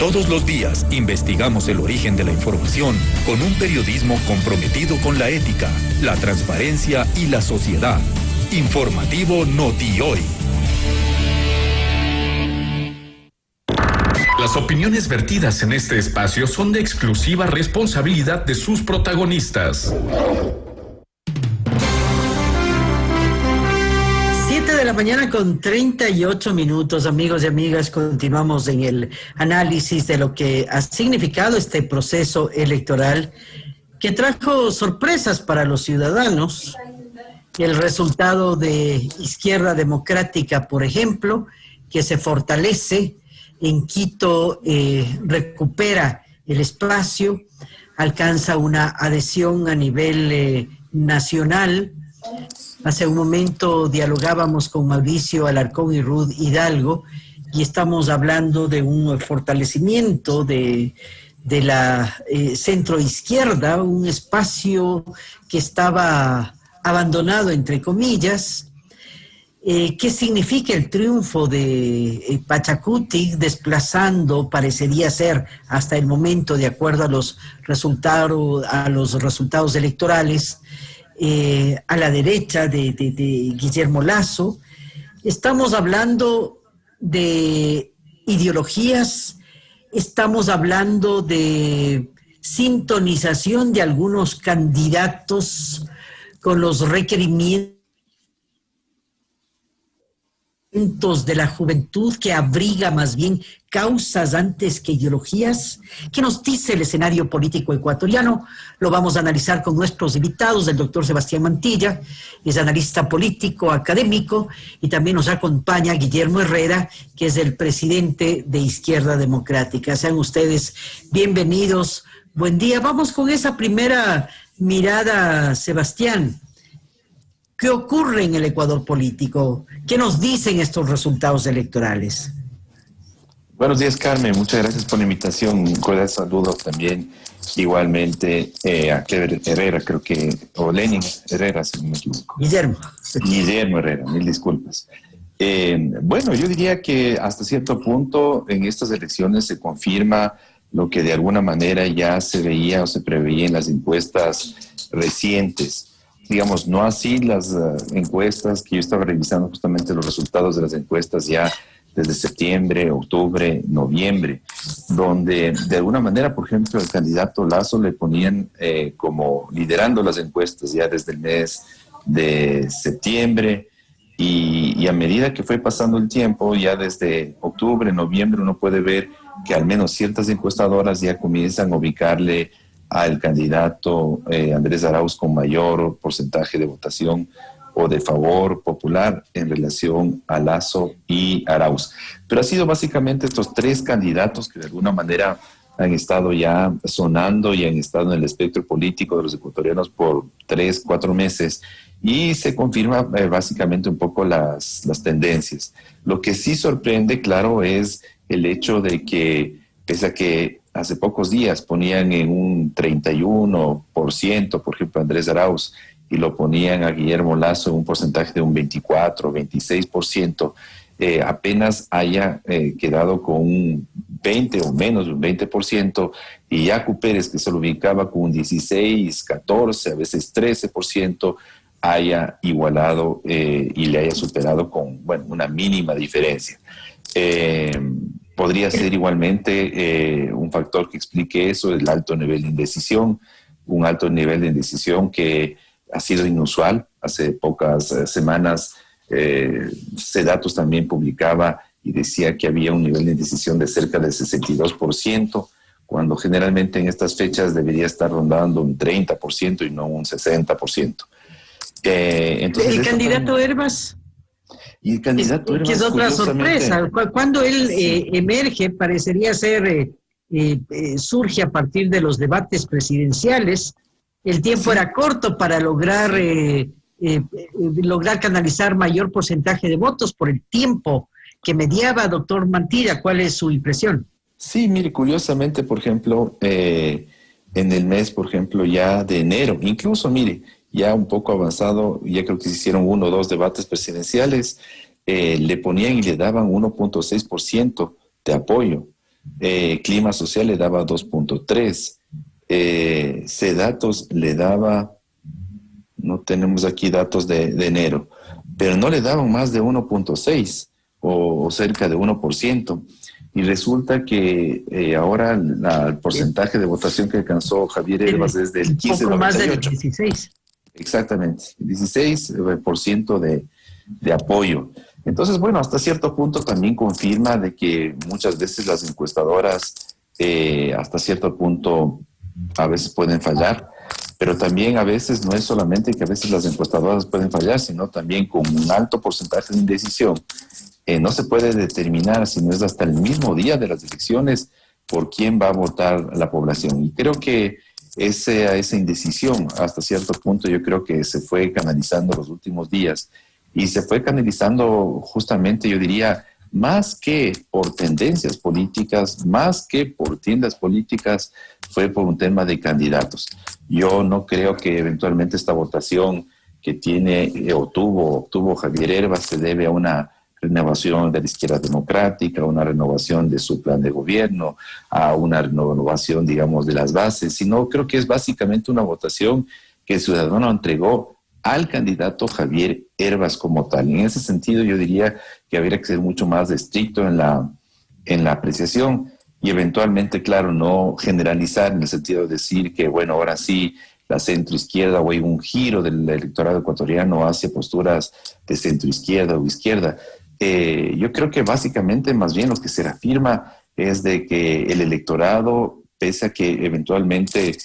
Todos los días investigamos el origen de la información con un periodismo comprometido con la ética, la transparencia y la sociedad. Informativo Noti Hoy. Las opiniones vertidas en este espacio son de exclusiva responsabilidad de sus protagonistas. 7 de la mañana con 38 minutos, amigos y amigas. Continuamos en el análisis de lo que ha significado este proceso electoral que trajo sorpresas para los ciudadanos. El resultado de Izquierda Democrática, por ejemplo, que se fortalece en Quito, recupera el espacio, alcanza una adhesión a nivel nacional. Hace un momento dialogábamos con Mauricio Alarcón y Ruth Hidalgo y estamos hablando de un fortalecimiento de la centroizquierda, un espacio que estaba abandonado, entre comillas. ¿Qué significa el triunfo de Pachacuti desplazando, parecería ser hasta el momento, de acuerdo a los resultados electorales, a la derecha de Guillermo Lasso? Estamos hablando de ideologías, estamos hablando de sintonización de algunos candidatos con los requerimientos de la juventud, que abriga más bien causas antes que ideologías. ¿Qué nos dice el escenario político ecuatoriano? Lo vamos a analizar con nuestros invitados, el doctor Sebastián Mantilla, es analista político, académico, y también nos acompaña Guillermo Herrera, que es el presidente de Izquierda Democrática. Sean ustedes bienvenidos. Buen día. Vamos con esa primera mirada, Sebastián. ¿Qué ocurre en el Ecuador político? ¿Qué nos dicen estos resultados electorales? Buenos días, Carmen. Muchas gracias por la invitación. Un cordial saludo también igualmente a Clever Herrera, creo que, o Lenin Herrera, si no me equivoco. Guillermo Herrera, mil disculpas. Bueno, yo diría que hasta cierto punto en estas elecciones se confirma lo que de alguna manera ya se veía o se preveía en las encuestas recientes. Digamos, no así las encuestas que yo estaba revisando, justamente los resultados de las encuestas ya desde septiembre, octubre, noviembre, donde de alguna manera, por ejemplo, el candidato Lasso le ponían como liderando las encuestas ya desde el mes de septiembre, y a medida que fue pasando el tiempo, ya desde octubre, noviembre, uno puede ver que al menos ciertas encuestadoras ya comienzan a ubicarle al candidato Andrés Arauz con mayor porcentaje de votación o de favor popular en relación a Lasso y Arauz. Pero ha sido básicamente estos tres candidatos que de alguna manera han estado ya sonando y han estado en el espectro político de los ecuatorianos por 3, 4 meses, y se confirma básicamente un poco las tendencias. Lo que sí sorprende, claro, es el hecho de que, pese a que hace pocos días ponían en un 31%, por ejemplo, Andrés Arauz, y lo ponían a Guillermo Lasso en un porcentaje de un 24, 26%, apenas haya quedado con un 20 o menos de un 20%, y Yacu Pérez, que se lo ubicaba con un 16, 14, a veces 13%, haya igualado y le haya superado con, bueno, una mínima diferencia. Podría ser igualmente un factor que explique eso, el alto nivel de indecisión, un alto nivel de indecisión que ha sido inusual. Hace pocas semanas Cedatus también publicaba y decía que había un nivel de indecisión de cerca del 62%, cuando generalmente en estas fechas debería estar rondando un 30% y no un 60%. Entonces, el candidato Hervas... Y el candidato Hervas, que es otra sorpresa. Cuando él emerge, parecería ser, surge a partir de los debates presidenciales. El tiempo era corto para lograr canalizar mayor porcentaje de votos por el tiempo que mediaba. Doctor Mantilla, ¿cuál es su impresión? Sí, mire, curiosamente, por ejemplo, en el mes, por ejemplo, ya de enero, incluso, mire, ya un poco avanzado, ya creo que se hicieron 1 o 2 debates presidenciales, le ponían y le daban 1.6% de apoyo. Clima Social le daba 2.3, Cedatos le daba, no tenemos aquí datos de enero, pero no le daban más de 1.6 o cerca de 1%. Y resulta que ahora el porcentaje de votación que alcanzó Javier Herbas es del 15,98. Un poco más del 16. Exactamente, 16% de apoyo. Entonces, bueno, hasta cierto punto también confirma de que muchas veces las encuestadoras hasta cierto punto a veces pueden fallar, pero también a veces no es solamente que a veces las encuestadoras pueden fallar, sino también con un alto porcentaje de indecisión. No se puede determinar, sino es hasta el mismo día de las elecciones, por quién va a votar la población. Y creo que esa indecisión, hasta cierto punto, yo creo que se fue canalizando los últimos días. Y se fue canalizando justamente, yo diría, más que por tendencias políticas, más que por tiendas políticas, fue por un tema de candidatos. Yo no creo que eventualmente esta votación que tiene o tuvo Javier Herbas se debe a una renovación de la izquierda democrática, a una renovación de su plan de gobierno, a una renovación, digamos, de las bases, sino creo que es básicamente una votación que el ciudadano entregó al candidato Javier Herbas como tal. En ese sentido, yo diría que habría que ser mucho más estricto en la apreciación y eventualmente, claro, no generalizar en el sentido de decir que, bueno, ahora sí, la centroizquierda o hay un giro del electorado ecuatoriano hacia posturas de centroizquierda o izquierda. Yo creo que básicamente más bien lo que se reafirma es de que el electorado, pese a que eventualmente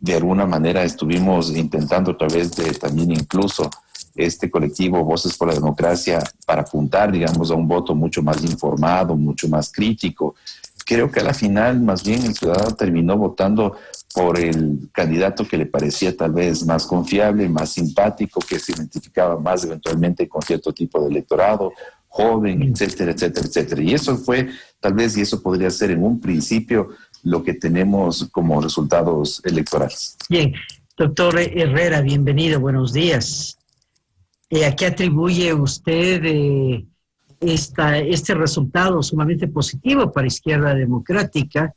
de alguna manera estuvimos intentando a través de también incluso este colectivo Voces por la Democracia para apuntar, digamos, a un voto mucho más informado, mucho más crítico, creo que a la final más bien el ciudadano terminó votando por el candidato que le parecía tal vez más confiable, más simpático, que se identificaba más eventualmente con cierto tipo de electorado, joven, etcétera, etcétera, etcétera. Y eso fue, tal vez, y eso podría ser en un principio lo que tenemos como resultados electorales. Bien, doctor Herrera, bienvenido, buenos días. ¿A qué atribuye usted este resultado sumamente positivo para Izquierda Democrática?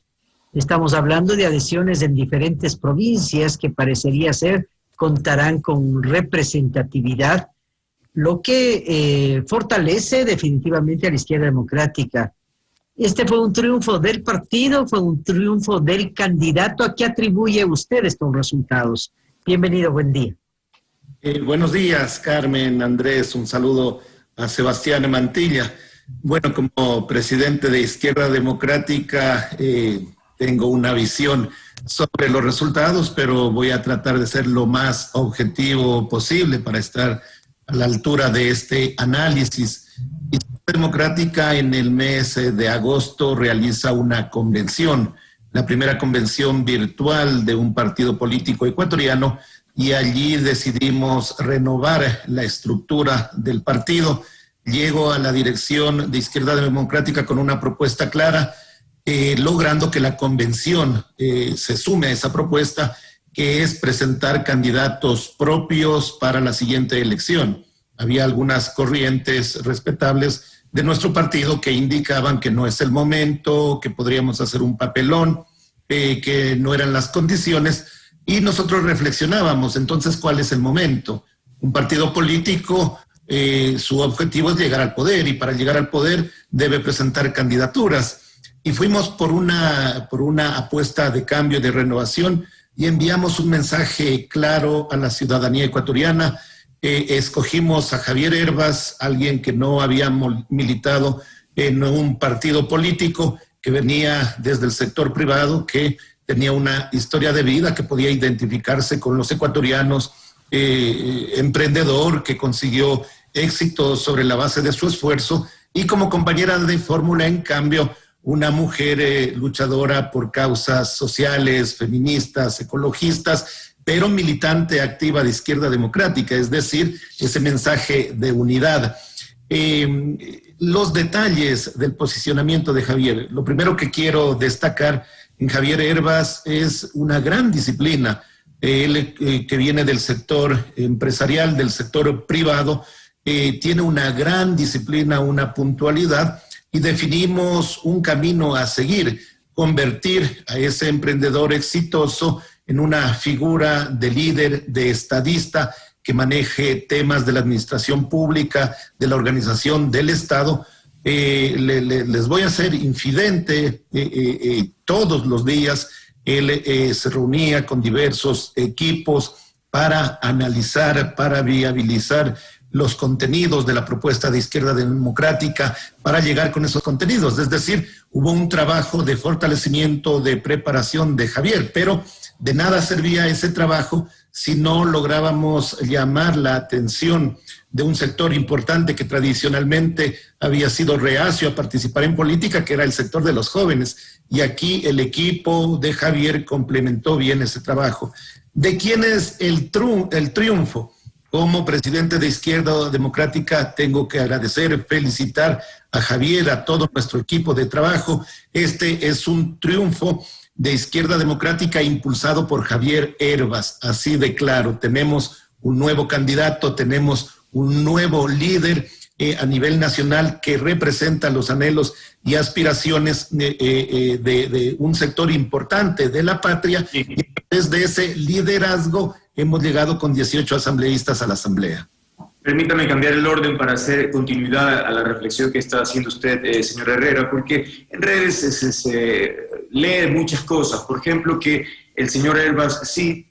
Estamos hablando de adhesiones en diferentes provincias que parecería ser contarán con representatividad, lo que fortalece definitivamente a la Izquierda Democrática. ¿Este fue un triunfo del partido? ¿Fue un triunfo del candidato? ¿A qué atribuye usted estos resultados? Bienvenido, buen día. Buenos días, Carmen, Andrés, un saludo a Sebastián Mantilla. Bueno, como presidente de Izquierda Democrática, tengo una visión sobre los resultados, pero voy a tratar de ser lo más objetivo posible para estar a la altura de este análisis. Izquierda Democrática en el mes de agosto realiza una convención, la primera convención virtual de un partido político ecuatoriano, y allí decidimos renovar la estructura del partido. Llego a la dirección de Izquierda Democrática con una propuesta clara, logrando que la convención se sume a esa propuesta, que es presentar candidatos propios para la siguiente elección. Había algunas corrientes respetables de nuestro partido que indicaban que no es el momento, que podríamos hacer un papelón, que no eran las condiciones, y nosotros reflexionábamos, entonces, ¿cuál es el momento? Un partido político, su objetivo es llegar al poder, y para llegar al poder debe presentar candidaturas. Y fuimos por una apuesta de cambio, de renovación, y enviamos un mensaje claro a la ciudadanía ecuatoriana. Escogimos a Javier Herbas, alguien que no había militado en un partido político, que venía desde el sector privado, que tenía una historia de vida, que podía identificarse con los ecuatorianos, emprendedor, que consiguió éxito sobre la base de su esfuerzo, y como compañera de fórmula, en cambio, una mujer luchadora por causas sociales, feministas, ecologistas, pero militante activa de Izquierda Democrática, es decir, ese mensaje de unidad. Los detalles del posicionamiento de Javier, lo primero que quiero destacar en Javier Herbas es una gran disciplina. Él, que viene del sector empresarial, del sector privado, tiene una gran disciplina, una puntualidad, y definimos un camino a seguir, convertir a ese emprendedor exitoso en una figura de líder, de estadista, que maneje temas de la administración pública, de la organización del Estado. Les voy a ser infidente, todos los días él se reunía con diversos equipos para analizar, para viabilizar los contenidos de la propuesta de Izquierda Democrática, para llegar con esos contenidos. Es decir, hubo un trabajo de fortalecimiento, de preparación de Javier, pero de nada servía ese trabajo si no lográbamos llamar la atención de un sector importante que tradicionalmente había sido reacio a participar en política, que era el sector de los jóvenes. Y aquí el equipo de Javier complementó bien ese trabajo. ¿De quién es el triunfo? Como presidente de Izquierda Democrática tengo que agradecer, felicitar a Javier, a todo nuestro equipo de trabajo. Este es un triunfo de Izquierda Democrática impulsado por Javier Hervas, así de claro. Tenemos un nuevo candidato, tenemos un nuevo líder a nivel nacional que representa los anhelos y aspiraciones de un sector importante de la patria. Sí. Y desde ese liderazgo hemos llegado con 18 asambleístas a la Asamblea. Permítame cambiar el orden para hacer continuidad a la reflexión que está haciendo usted, señor Herrera, porque en redes se lee muchas cosas. Por ejemplo, que el señor Hervas sí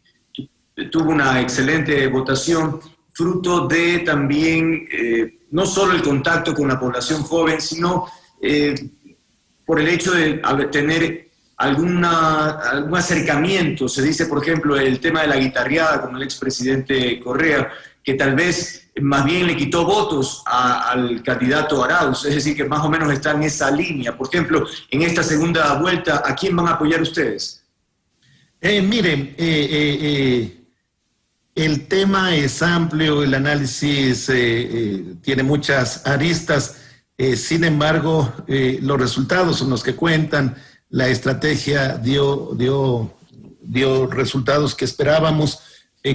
tuvo una excelente votación, fruto de también no solo el contacto con la población joven, sino por el hecho de tener algún acercamiento. Se dice, por ejemplo, el tema de la guitarreada con el expresidente Correa, que tal vez más bien le quitó votos al candidato Arauz, es decir, que más o menos está en esa línea. Por ejemplo, en esta segunda vuelta, ¿a quién van a apoyar ustedes? Miren, el tema es amplio, el análisis tiene muchas aristas, sin embargo, los resultados son los que cuentan. La estrategia dio resultados que esperábamos.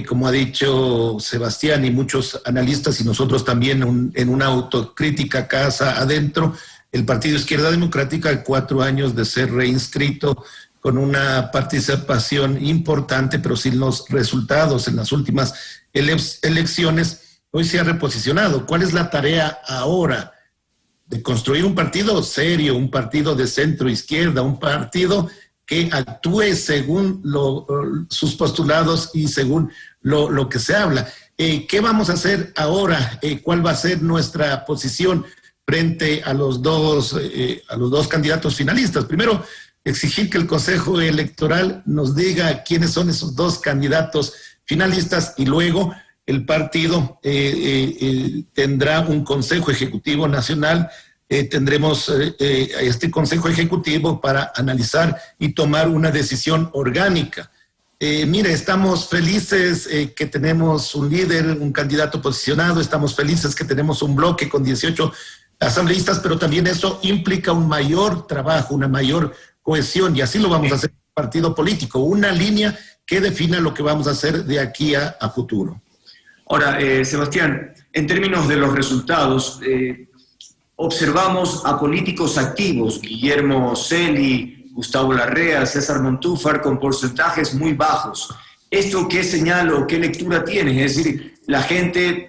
Como ha dicho Sebastián y muchos analistas y nosotros también en una autocrítica casa adentro, el Partido Izquierda Democrática, 4 años de ser reinscrito con una participación importante, pero sin los resultados en las últimas elecciones, hoy se ha reposicionado. ¿Cuál es la tarea ahora? De construir un partido serio, un partido de centro-izquierda, un partido que actúe según sus postulados y según lo que se habla. ¿Qué vamos a hacer ahora? ¿Cuál va a ser nuestra posición frente a los dos candidatos finalistas? Primero, exigir que el Consejo Electoral nos diga quiénes son esos 2 candidatos finalistas y luego el partido tendrá un Consejo Ejecutivo Nacional. Tendremos este Consejo Ejecutivo para analizar y tomar una decisión orgánica. Mire, estamos felices que tenemos un líder, un candidato posicionado, estamos felices que tenemos un bloque con 18 asambleístas, pero también eso implica un mayor trabajo, una mayor cohesión, y así lo vamos a hacer en el partido político, una línea que defina lo que vamos a hacer de aquí a futuro. Ahora, Sebastián, en términos de los resultados, observamos a políticos activos, Guillermo Celi, Gustavo Larrea, César Montúfar, con porcentajes muy bajos. ¿Esto qué señal o qué lectura tiene? Es decir, la gente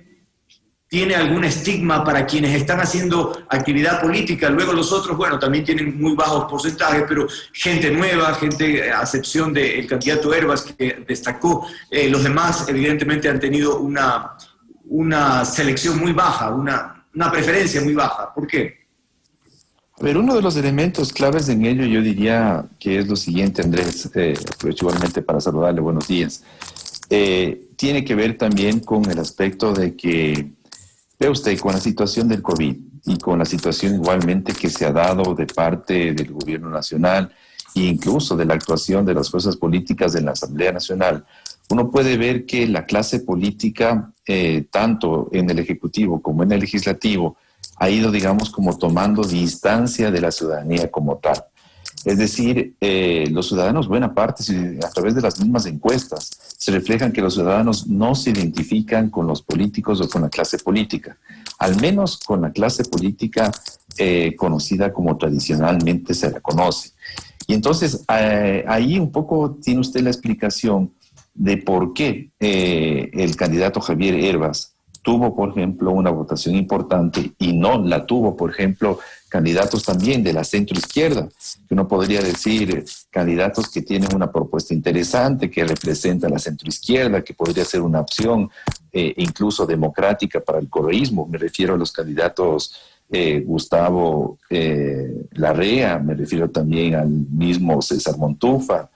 tiene algún estigma para quienes están haciendo actividad política, luego los otros, bueno, también tienen muy bajos porcentajes, pero gente nueva, gente, a excepción del candidato Hervas, que destacó, los demás evidentemente han tenido una selección muy baja, una preferencia muy baja. ¿Por qué? A ver, uno de los elementos claves en ello yo diría que es lo siguiente, Andrés, aprovecho igualmente para saludarle, buenos días. Tiene que ver también con el aspecto de que, ve usted, con la situación del COVID y con la situación igualmente que se ha dado de parte del gobierno nacional e incluso de la actuación de las fuerzas políticas en la Asamblea Nacional, uno puede ver que la clase política, tanto en el Ejecutivo como en el Legislativo, ha ido, digamos, como tomando distancia de la ciudadanía como tal. Es decir, los ciudadanos, buena parte, a través de las mismas encuestas, se reflejan que los ciudadanos no se identifican con los políticos o con la clase política, al menos con la clase política conocida como tradicionalmente se la conoce. Y entonces, ahí un poco tiene usted la explicación de por qué el candidato Javier Hervas tuvo, por ejemplo, una votación importante y no la tuvo, por ejemplo, candidatos también de la centroizquierda, que uno podría decir candidatos que tienen una propuesta interesante, que representa a la centroizquierda, que podría ser una opción incluso democrática para el correísmo. Me refiero a los candidatos Gustavo Larrea, me refiero también al mismo César Montufa.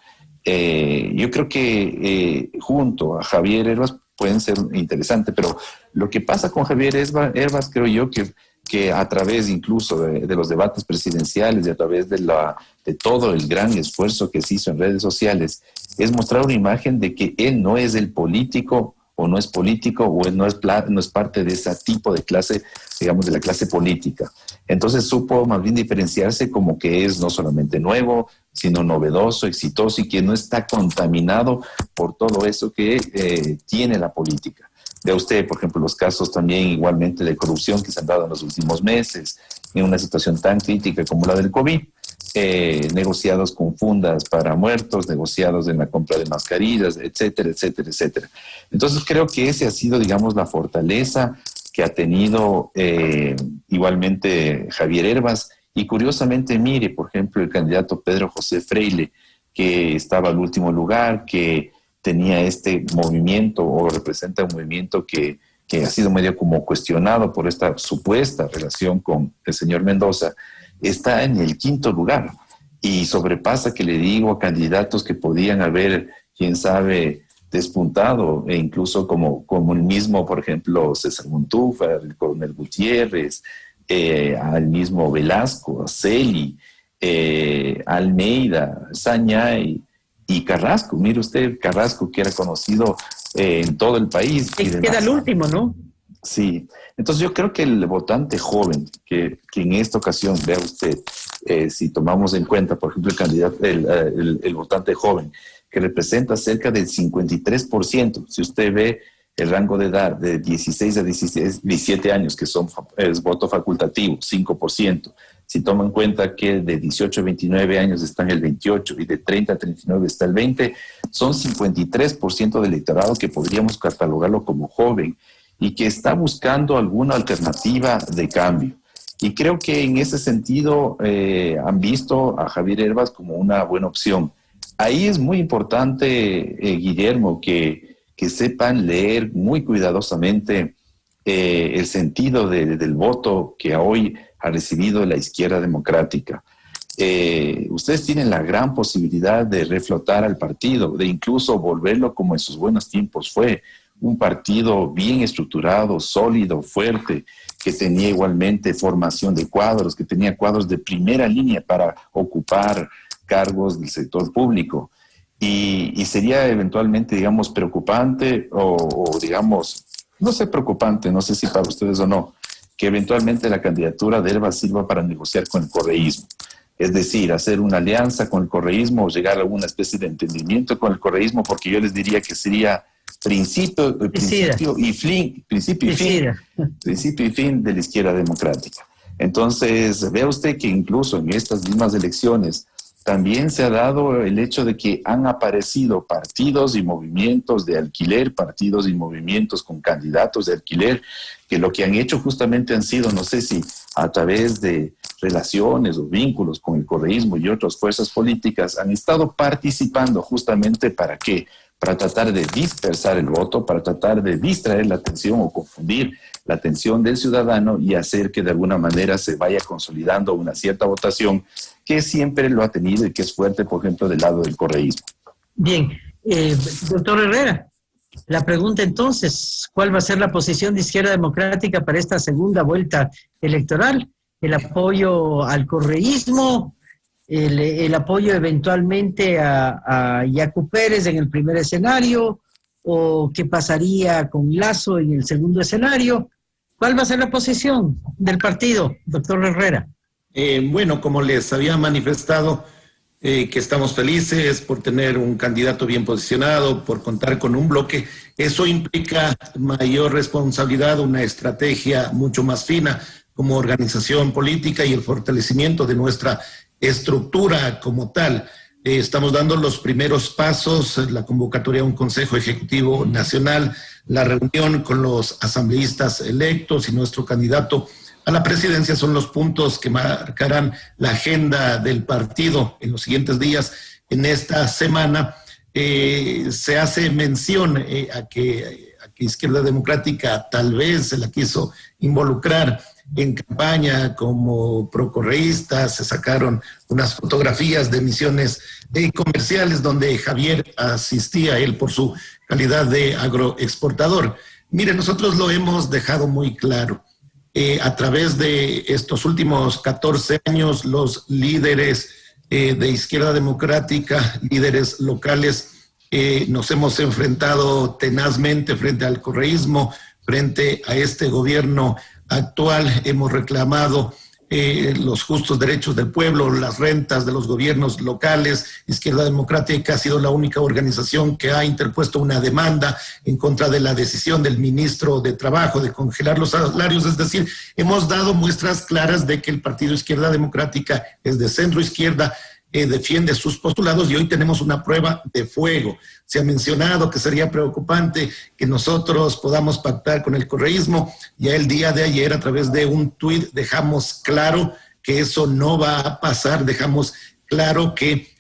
Yo creo que junto a Javier Hervas pueden ser interesantes, pero lo que pasa con Javier Hervas creo yo que a través incluso de los debates presidenciales y a través de todo el gran esfuerzo que se hizo en redes sociales, es mostrar una imagen de que él no es el político o no es político o él no es parte de ese tipo de clase, digamos, de la clase política. Entonces supo más bien diferenciarse como que es no solamente nuevo, sino novedoso, exitoso y que no está contaminado por todo eso que tiene la política. Ve usted, por ejemplo, los casos también igualmente de corrupción que se han dado en los últimos meses, en una situación tan crítica como la del COVID, negociados con fundas para muertos, negociados en la compra de mascarillas, etcétera, etcétera, etcétera. Entonces creo que ese ha sido, digamos, la fortaleza que ha tenido igualmente Javier Hervas. Y curiosamente, mire, por ejemplo, el candidato Pedro José Freile, que estaba al último lugar, que tenía este movimiento o representa un movimiento que ha sido medio como cuestionado por esta supuesta relación con el señor Mendoza, está en el 5º lugar y sobrepasa, que le digo, a candidatos que podían haber, quién sabe, despuntado, e incluso como el mismo, por ejemplo, César Montufa, el coronel Gutiérrez, al mismo Velasco, a Celi, Almeida, Sañay y Carrasco. Mire usted, Carrasco, que era conocido en todo el país. Queda el último, ¿no? Sí. Entonces yo creo que el votante joven, que en esta ocasión, vea usted, si tomamos en cuenta, por ejemplo, el votante joven, que representa cerca del 53%, si usted ve el rango de edad de 16 a 17 años, que es voto facultativo, 5%. Si toma en cuenta que de 18 a 29 años están el 28 y de 30 a 39 está el 20, son 53% del electorado que podríamos catalogarlo como joven y que está buscando alguna alternativa de cambio. Y creo que en ese sentido han visto a Javier Hervas como una buena opción. Ahí es muy importante, Guillermo, que sepan leer muy cuidadosamente el sentido del voto que hoy ha recibido la izquierda democrática. Ustedes tienen la gran posibilidad de reflotar al partido, de incluso volverlo como en sus buenos tiempos fue, un partido bien estructurado, sólido, fuerte, que tenía igualmente formación de cuadros, que tenía cuadros de primera línea para ocupar cargos del sector público. Y sería eventualmente, digamos, preocupante o digamos, no sé preocupante, no sé si para ustedes o no, que eventualmente la candidatura de Hervas sirva para negociar con el correísmo. Es decir, hacer una alianza con el correísmo o llegar a alguna especie de entendimiento con el correísmo, porque yo les diría que sería principio y fin de la izquierda democrática. Entonces, vea usted que incluso en estas mismas elecciones también se ha dado el hecho de que han aparecido partidos y movimientos de alquiler, partidos y movimientos con candidatos de alquiler, que lo que han hecho justamente han sido, no sé si a través de relaciones o vínculos con el correísmo y otras fuerzas políticas, han estado participando justamente ¿para qué? Para tratar de dispersar el voto, para tratar de distraer la atención o confundir la atención del ciudadano y hacer que de alguna manera se vaya consolidando una cierta votación que siempre lo ha tenido y que es fuerte, por ejemplo, del lado del correísmo. Bien, doctor Herrera, la pregunta entonces, ¿cuál va a ser la posición de Izquierda Democrática para esta segunda vuelta electoral? ¿El apoyo al correísmo? El apoyo eventualmente a Yacu Pérez en el primer escenario, o qué pasaría con Lasso en el segundo escenario? ¿Cuál va a ser la posición del partido, doctor Herrera? Bueno, como les había manifestado, que estamos felices por tener un candidato bien posicionado, por contar con un bloque. Eso implica mayor responsabilidad, una estrategia mucho más fina como organización política y el fortalecimiento de nuestra estructura como tal. Estamos dando los primeros pasos, la convocatoria a un Consejo Ejecutivo Nacional, la reunión con los asambleístas electos y nuestro candidato a la presidencia son los puntos que marcarán la agenda del partido en los siguientes días. En esta semana se hace mención a que Izquierda Democrática tal vez se la quiso involucrar en campaña como procorreísta. Se sacaron unas fotografías de misiones comerciales donde Javier asistía, él por su calidad de agroexportador. Mire, nosotros lo hemos dejado muy claro. A través de estos últimos 14 años, los líderes de Izquierda Democrática, líderes locales, nos hemos enfrentado tenazmente frente al correísmo, frente a este gobierno actual. Hemos reclamado los justos derechos del pueblo, las rentas de los gobiernos locales. Izquierda Democrática ha sido la única organización que ha interpuesto una demanda en contra de la decisión del ministro de Trabajo de congelar los salarios. Es decir, hemos dado muestras claras de que el partido Izquierda Democrática es de centro izquierda, defiende sus postulados, y hoy tenemos una prueba de fuego. Se ha mencionado que sería preocupante que nosotros podamos pactar con el correísmo. Ya el día de ayer, a través de un tuit, dejamos claro que eso no va a pasar. Dejamos claro que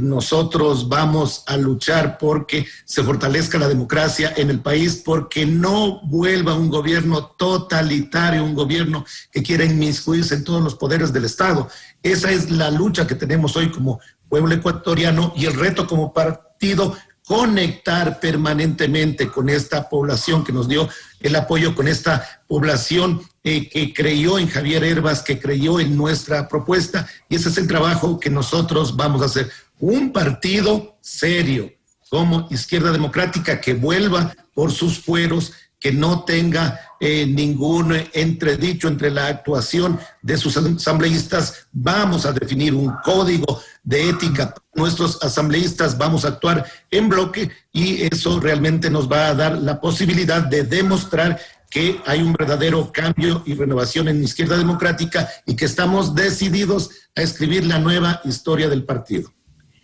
nosotros vamos a luchar porque se fortalezca la democracia en el país, porque no vuelva un gobierno totalitario, un gobierno que quiera inmiscuirse en todos los poderes del Estado. Esa es la lucha que tenemos hoy como pueblo ecuatoriano, y el reto como partido, conectar permanentemente con esta población que nos dio el apoyo, con esta población que creyó en Javier Hervas, que creyó en nuestra propuesta, y ese es el trabajo que nosotros vamos a hacer. Un partido serio como Izquierda Democrática, que vuelva por sus fueros, que no tenga ningún entredicho entre la actuación de sus asambleístas. Vamos a definir un código de ética. Nuestros asambleístas vamos a actuar en bloque, y eso realmente nos va a dar la posibilidad de demostrar que hay un verdadero cambio y renovación en Izquierda Democrática, y que estamos decididos a escribir la nueva historia del partido.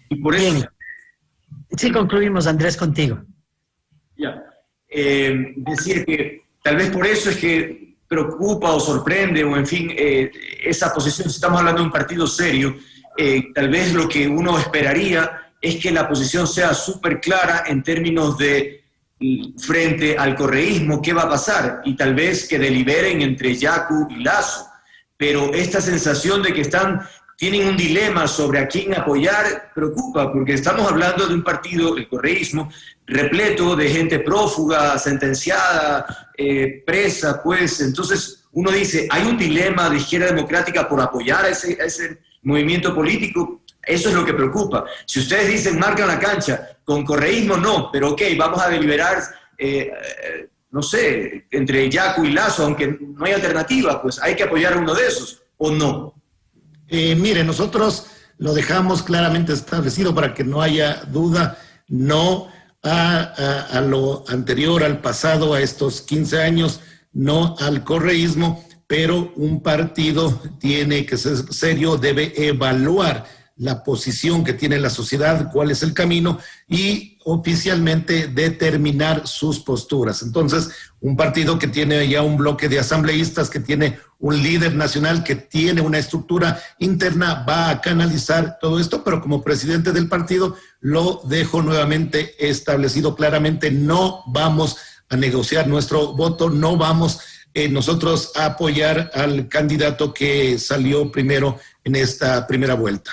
Y por eso... Bien. Sí, concluimos, Andrés, contigo. Ya. Decir que tal vez por eso es que preocupa o sorprende, o en fin, esa posición. Si estamos hablando de un partido serio, tal vez lo que uno esperaría es que la posición sea súper clara en términos de frente al correísmo, qué va a pasar, y tal vez que deliberen entre Yacu y Lasso. Pero esta sensación de que tienen un dilema sobre a quién apoyar preocupa, porque estamos hablando de un partido, el correísmo, repleto de gente prófuga, sentenciada, presa, pues. Entonces uno dice, hay un dilema de Izquierda Democrática por apoyar a ese movimiento político. Eso es lo que preocupa. Si ustedes dicen, marcan la cancha, con correísmo no, pero ok, vamos a deliberar, no sé, entre Yacu y Lasso, aunque no hay alternativa, pues hay que apoyar a uno de esos, ¿o no? Mire, nosotros lo dejamos claramente establecido para que no haya duda, no a lo anterior, al pasado, a estos 15 años, no al correísmo, pero un partido tiene que ser serio, debe evaluar la posición que tiene la sociedad, cuál es el camino, y oficialmente determinar sus posturas. Entonces, un partido que tiene ya un bloque de asambleístas, que tiene un líder nacional, que tiene una estructura interna, va a canalizar todo esto, pero como presidente del partido lo dejo nuevamente establecido claramente: no vamos a negociar nuestro voto, no vamos nosotros a apoyar al candidato que salió primero en esta primera vuelta.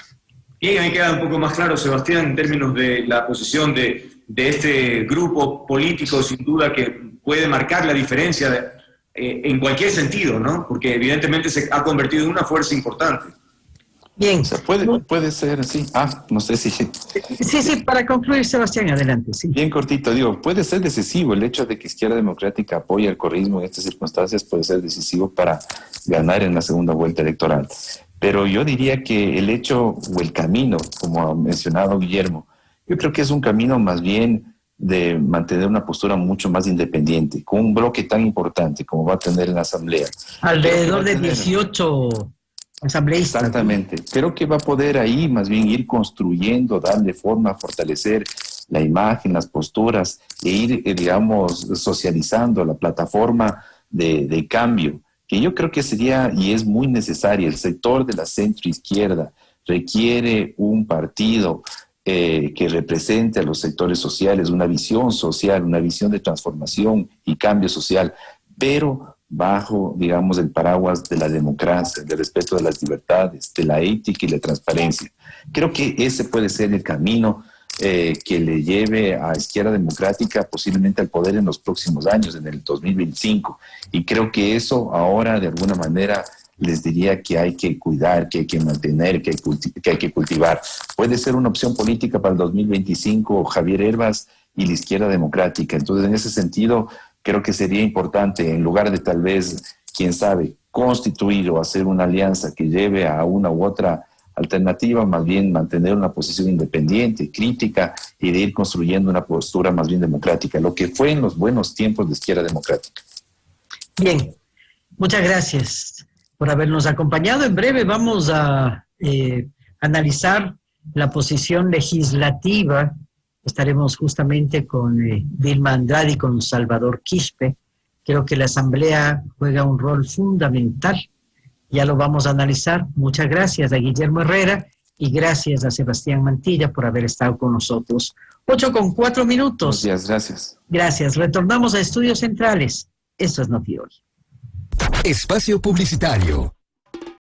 Bien, ahí queda un poco más claro, Sebastián, en términos de la posición de este grupo político, sin duda que puede marcar la diferencia en cualquier sentido, ¿no? Porque evidentemente se ha convertido en una fuerza importante. Bien. O sea, puede ser así. No sé si... Sí, para concluir, Sebastián, adelante. Sí. Bien cortito, digo, puede ser decisivo el hecho de que Izquierda Democrática apoye el correísmo en estas circunstancias, puede ser decisivo para ganar en la segunda vuelta electoral. Pero yo diría que el hecho o el camino, como ha mencionado Guillermo, yo creo que es un camino más bien de mantener una postura mucho más independiente, con un bloque tan importante como va a tener en la Asamblea. Alrededor de 18 asambleístas. Exactamente. Creo que va a poder ahí más bien ir construyendo, darle forma, fortalecer la imagen, las posturas e ir, digamos, socializando la plataforma de cambio, que yo creo que sería y es muy necesaria. El sector de la centroizquierda requiere un partido que represente a los sectores sociales, una visión social, una visión de transformación y cambio social, pero bajo, digamos, el paraguas de la democracia, del respeto de las libertades, de la ética y la transparencia. Creo que ese puede ser el camino que le lleve a Izquierda Democrática posiblemente al poder en los próximos años, en el 2025. Y creo que eso ahora, de alguna manera, les diría que hay que cuidar, que hay que mantener, que hay que cultivar. Puede ser una opción política para el 2025 Javier Hervas y la Izquierda Democrática. Entonces, en ese sentido, creo que sería importante, en lugar de tal vez, quién sabe, constituir o hacer una alianza que lleve a una u otra alternativa, más bien mantener una posición independiente, crítica, y de ir construyendo una postura más bien democrática, lo que fue en los buenos tiempos de Izquierda Democrática. Bien, muchas gracias por habernos acompañado. En breve vamos a analizar la posición legislativa. Estaremos justamente con Dilma Andrade y con Salvador Quispe. Creo que la Asamblea juega un rol fundamental. Ya lo vamos a analizar. Muchas gracias a Guillermo Herrera y gracias a Sebastián Mantilla por haber estado con nosotros. 8:04. Buenos días, gracias. Gracias. Retornamos a Estudios Centrales. Esto es Noti Hoy. Espacio publicitario.